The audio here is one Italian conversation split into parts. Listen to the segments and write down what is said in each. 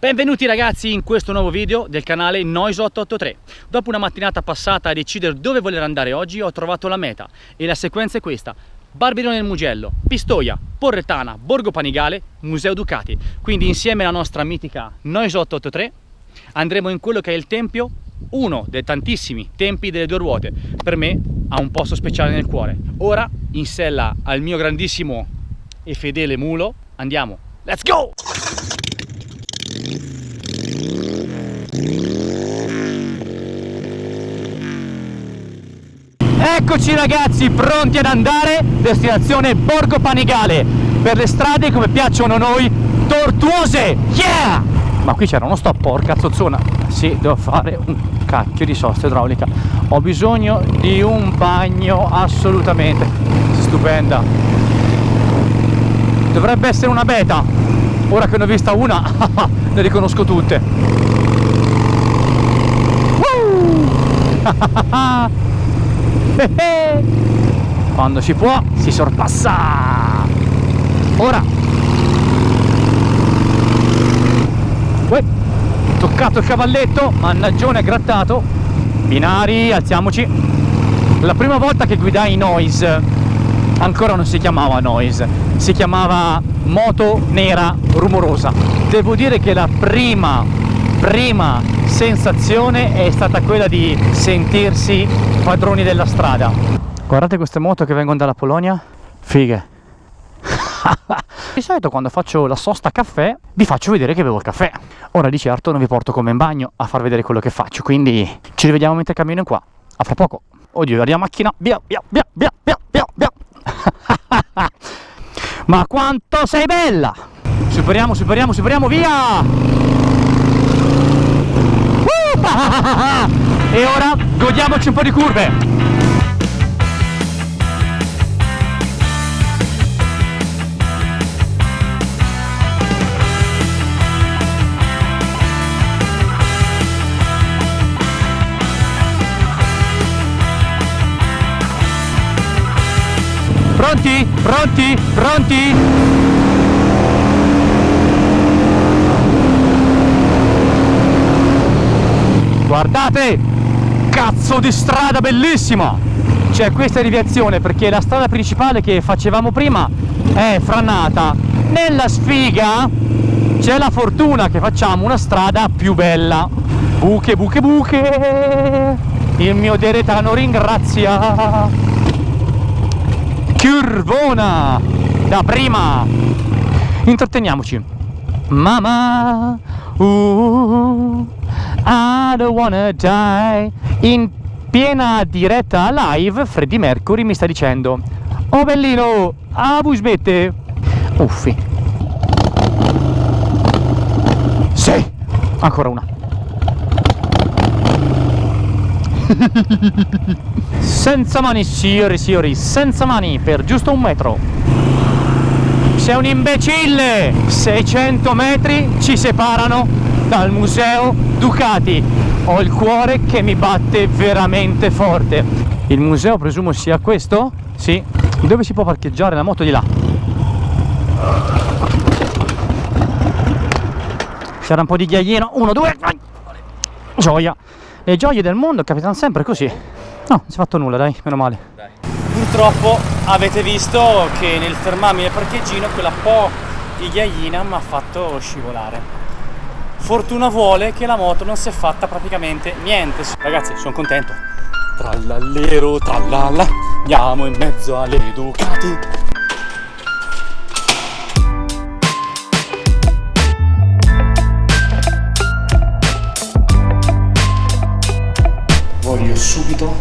Benvenuti ragazzi in questo nuovo video del canale Noise 883. Dopo una mattinata passata a decidere dove voler andare oggi, ho trovato la meta e la sequenza è questa: Barberino del Mugello, Pistoia, Porrettana, Borgo Panigale, Museo Ducati. Quindi insieme alla nostra mitica Noise 883 andremo in quello che è il tempio, uno dei tantissimi tempi delle due ruote. Per me ha un posto speciale nel cuore. Ora, in sella al mio grandissimo e fedele mulo, andiamo. Let's go! Eccoci ragazzi, pronti ad andare, destinazione Borgo Panigale, per le strade come piacciono a noi, tortuose, yeah! Ma qui c'era uno stop, porca zozzona. Sì, devo fare un cacchio di sosta idraulica, ho bisogno di un bagno assolutamente. Stupenda, dovrebbe essere una beta, ora che ne ho vista una ne riconosco tutte. Quando si può si sorpassa. Ora toccato il cavalletto, mannaggione, grattato. Binari, alziamoci. La prima volta che guidai Noise ancora non si chiamava Noise, si chiamava moto nera rumorosa. Devo dire che la prima sensazione è stata quella di sentirsi padroni della strada. Guardate queste moto che vengono dalla Polonia, fighe. Di solito quando faccio la sosta caffè vi faccio vedere che bevo il caffè. Ora di certo non vi porto come in bagno a far vedere quello che faccio, quindi ci rivediamo mentre cammino in qua. A fra poco. Oddio, la macchina, via. Ma quanto sei bella! Superiamo, via! E ora godiamoci un po' di curve. Pronti? Guardate, cazzo di strada bellissima! C'è questa deviazione perché la strada principale che facevamo prima è franata. Nella sfiga c'è la fortuna che facciamo una strada più bella. Buche! Il mio deretano ringrazia. Curvona da prima. Intratteniamoci. Mama, I don't wanna die. In piena diretta live Freddie Mercury mi sta dicendo: oh bellino, busbette. Uffi. Sì, ancora una. Senza mani, signori, senza mani, per giusto un metro. Sei un imbecille! 600 metri ci separano dal Museo Ducati. Ho il cuore che mi batte veramente forte. Il museo presumo sia questo? Sì. Dove si può parcheggiare la moto? Di là. C'era un po' di ghiaiino. 1, 2, vai! Gioia. Le gioie del mondo capitano sempre così. No, non si è fatto nulla, dai, meno male. Dai. Purtroppo avete visto che nel fermarmi nel parcheggino quella po' di ghiaina mi ha fatto scivolare. Fortuna vuole che la moto non si è fatta praticamente niente. Ragazzi, sono contento. Trallallero, trallalla, andiamo in mezzo alle Ducati. Voglio subito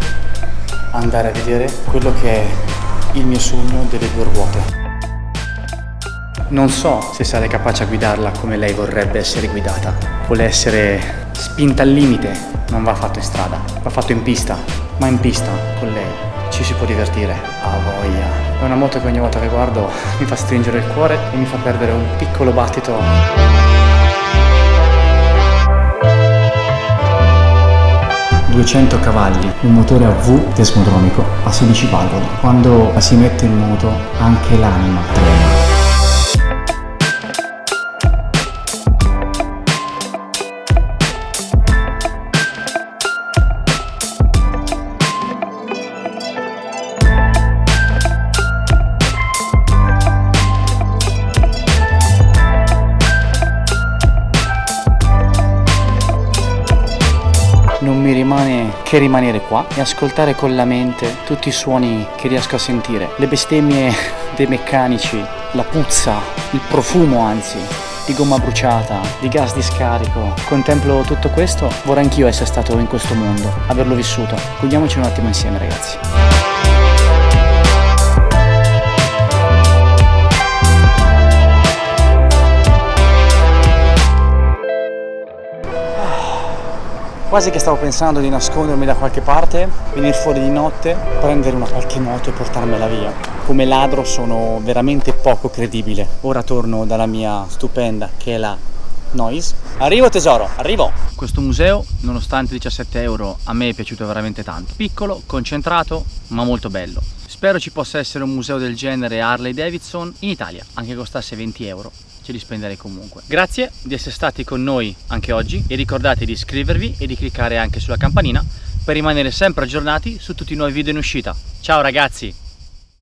andare a vedere quello che è il mio sogno delle due ruote. Non so se sarei capace a guidarla come lei vorrebbe essere guidata. Vuole essere spinta al limite, non va fatto in strada, va fatto in pista. Ma in pista con lei ci si può divertire a voglia. È una moto che ogni volta che guardo mi fa stringere il cuore e mi fa perdere un piccolo battito. 200 cavalli, un motore a V tesmodromico a 16 valvole. Quando la si mette in moto anche l'anima trema. mi rimane che rimanere qua e ascoltare con la mente tutti i suoni che riesco a sentire, le bestemmie dei meccanici, la puzza, il profumo anzi, di gomma bruciata, di gas di scarico. Contemplo tutto questo, vorrei anch'io essere stato in questo mondo, averlo vissuto. Godiamoci un attimo insieme, ragazzi. Quasi che stavo pensando di nascondermi da qualche parte, venire fuori di notte, prendere una qualche moto e portarmela via. Come ladro sono veramente poco credibile. Ora torno dalla mia stupenda che è la Noise. Arrivo tesoro, arrivo! Questo museo, nonostante 17 euro, a me è piaciuto veramente tanto. Piccolo, concentrato, ma molto bello. Spero ci possa essere un museo del genere Harley Davidson in Italia, anche costasse 20 euro. Ce li spenderei comunque. Grazie di essere stati con noi anche oggi e ricordate di iscrivervi e di cliccare anche sulla campanina per rimanere sempre aggiornati su tutti i nuovi video in uscita. Ciao ragazzi!